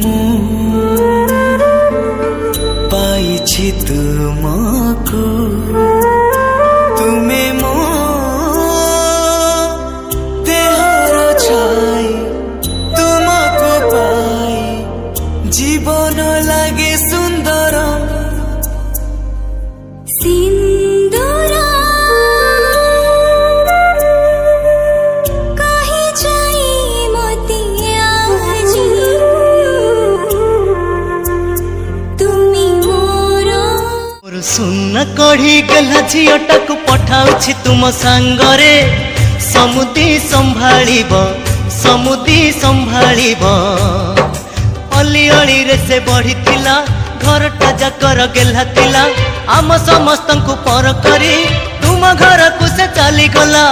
मु पाइछि तुमको तुमे मो देहर छाई तुमको पाई जीवन लागे सुंदर सुन कढ़ी गला झीटा को पठाउछि तुम सांगरे समुदी संभाळिब अली अली रे से बढ़िथिला घरटा जाकर गेला थिला आम समस्त को पर करी तुम घर को से चली गला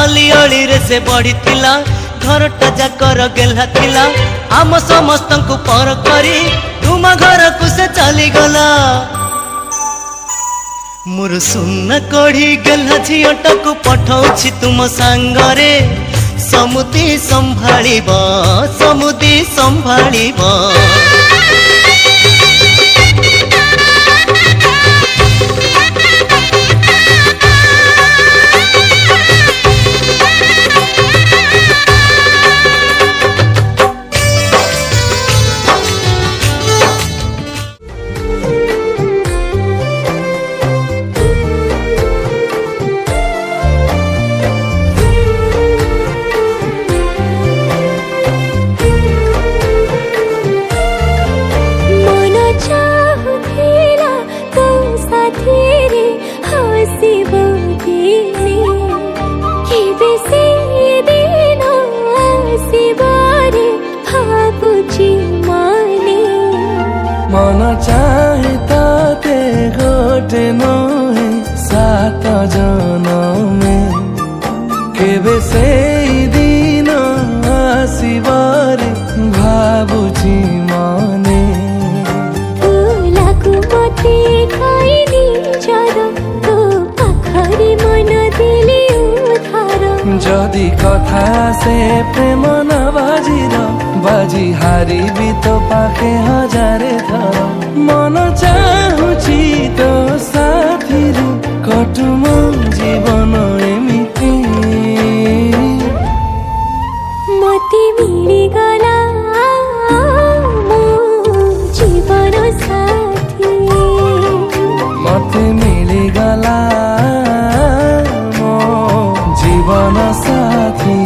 अली अली रे से बढ़िथिला घरटा जाकर गेला थिला आम समस्त को पर करी तुम घर को से चली गला मोर सुन कढ़ी गला झीटा को पठाउछि तुम सांगरे समुदी संभाळिब मन चाहे ताते गोटे नहे सात जनमे केबे से दिन आसीबारे भाबुची मने लागु मते खाइनी जर तो पाखरे मन दिली उधार जदि कथा से प्रेम न बाजी हारी भी तो पाके हजारे थर मन चाहुची तो साथी कटुम जीवन एमिति मते मिली गला मो जीवन साथी मते मिली गला मो जीवन साथी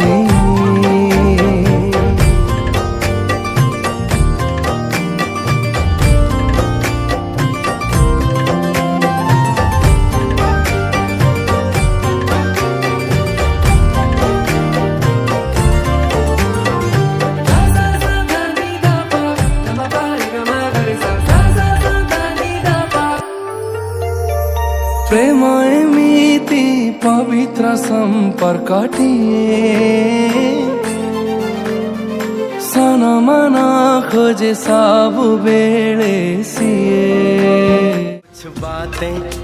प्रेम एमिति पवित्र संपर्कटिए सन मन खोजे सब बेले सिए बातें